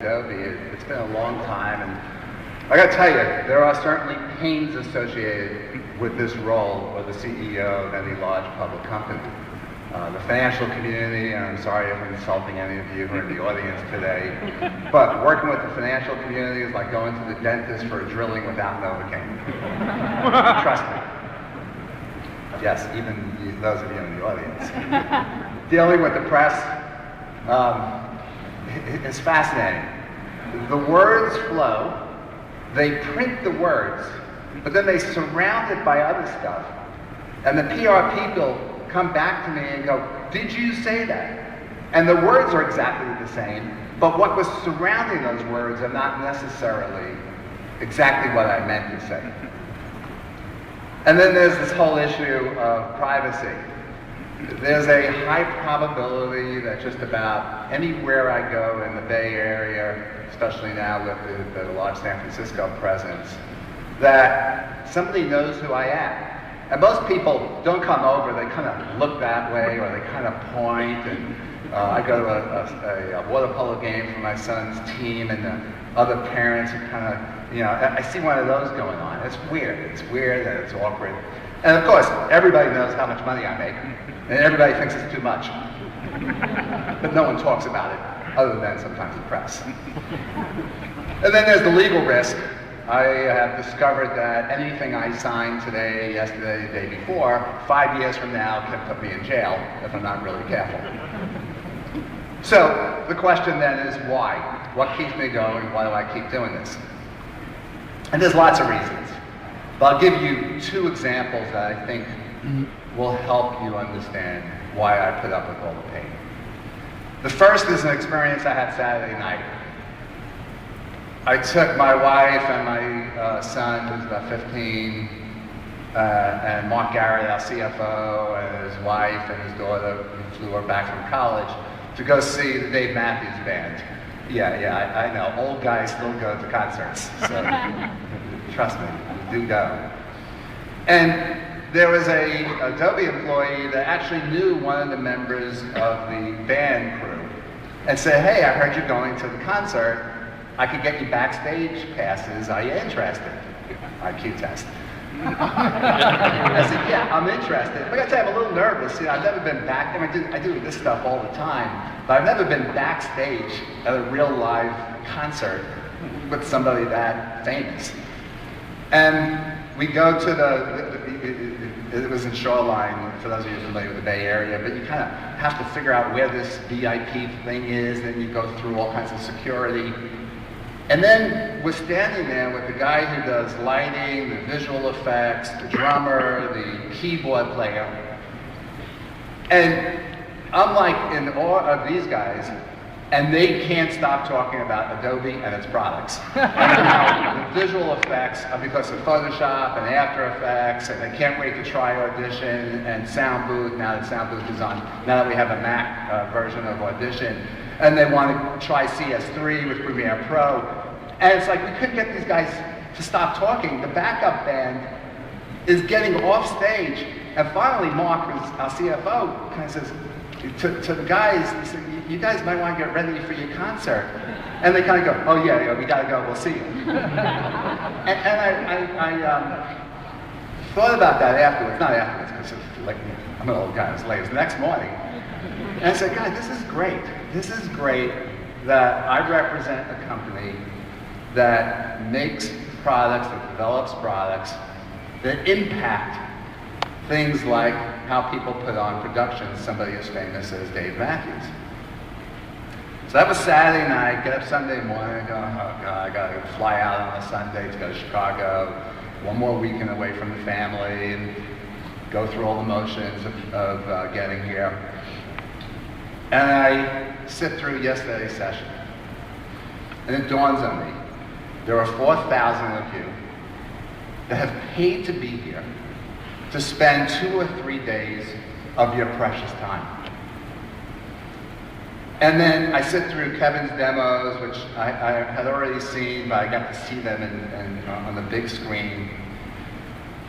Adobe, it's been a long time, and I gotta tell you, there are certainly pains associated with this role of the CEO of any large public company. The financial community, and I'm sorry if I'm insulting any of you who are in the audience today, but working with the financial community is like going to the dentist for a drilling without Novocaine. Trust me. Yes, even those of you in the audience. Dealing with the press, it's fascinating. The words flow, they print the words, but then they surround it by other stuff. And the PR people come back to me and go, "Did you say that?" And the words are exactly the same, but what was surrounding those words are not necessarily exactly what I meant to say. And then there's this whole issue of privacy. There's a high probability that just about anywhere I go in the Bay Area, especially now with the large San Francisco presence, that somebody knows who I am. And most people don't come over, they kind of look that way or they kind of point. And I go to a water polo game for my son's team, and the other parents are kind of, I see one of those going on. It's weird and it's awkward. And of course, everybody knows how much money I make, and everybody thinks it's too much. But no one talks about it, other than sometimes the press. And then there's the legal risk. I have discovered that anything I sign today, yesterday, the day before, 5 years from now can put me in jail if I'm not really careful. So the question then is why? What keeps me going? Why do I keep doing this? And there's lots of reasons. But I'll give you two examples that I think will help you understand why I put up with all the pain. The first is an experience I had Saturday night. I took my wife and my son, who's about 15, and Mark Garrett, our CFO, and his wife and his daughter, who flew her back from college, to go see the Dave Matthews Band. Yeah, I know, old guys still go to concerts, so trust me, do go. And there was a Adobe employee that actually knew one of the members of the band crew and said, "Hey, I heard you're going to the concert. I could get you backstage passes. Are you interested?" IQ test. I said, "Yeah, I'm interested." But I gotta tell you, I'm a little nervous. I've never been back there. I do this stuff all the time, but I've never been backstage at a real live concert with somebody that famous. And we go to it was in Shoreline, for those of you familiar with the Bay Area, but you kind of have to figure out where this VIP thing is, and you go through all kinds of security. And then we're standing there with the guy who does lighting, the visual effects, the drummer, the keyboard player. And I'm like in awe of these guys, and they can't stop talking about Adobe and its products. And how the visual effects are because of Photoshop and After Effects, and they can't wait to try Audition and Sound Booth, now that Sound Booth is on, now that we have a Mac version of Audition. And they want to try CS3 with Premiere Pro. And it's like we couldn't get these guys to stop talking. The backup band is getting off stage. And finally, Mark, who's our CFO, kind of says to the guys, he said, "You guys might want to get ready for your concert." And they kind of go, "Oh yeah, we got to go, we'll see you." and I thought about that afterwards, not afterwards, because like, I'm an old guy, it was late, it was the next morning. And I said, "Guys, this is great. This is great that I represent a company that makes products, that develops products that impact things like how people put on productions somebody as famous as Dave Matthews." So that was Saturday night, get up Sunday morning, go, "Oh God, I gotta fly out on a Sunday to go to Chicago, one more weekend away from the family, and go through all the motions of getting here." And I sit through yesterday's session, and it dawns on me, there are 4,000 of you that have paid to be here to spend 2 or 3 days of your precious time. And then I sit through Kevin's demos, which I had already seen, but I got to see them on the big screen.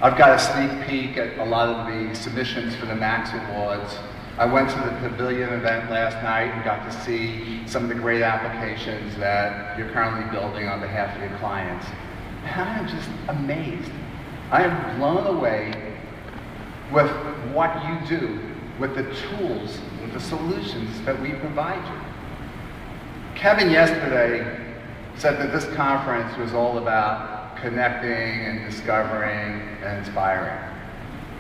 I've got a sneak peek at a lot of the submissions for the MAX Awards. I went to the Pavilion event last night and got to see some of the great applications that you're currently building on behalf of your clients. And I am just amazed. I am blown away with what you do, with the tools, with the solutions that we provide you. Kevin yesterday said that this conference was all about connecting and discovering and inspiring.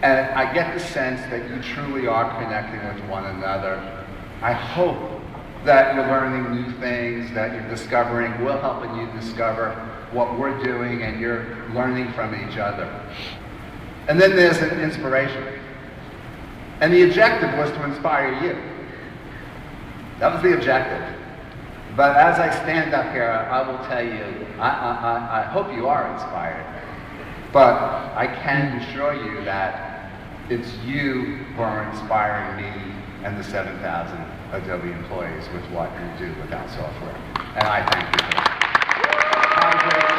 And I get the sense that you truly are connecting with one another. I hope that you're learning new things, that you're discovering, we're helping you discover what we're doing, and you're learning from each other. And then there's an inspiration. And the objective was to inspire you. That was the objective. But as I stand up here, I will tell you, I hope you are inspired. But I can assure you that it's you who are inspiring me and the 7,000 Adobe employees with what you do with our software. And I thank you for that.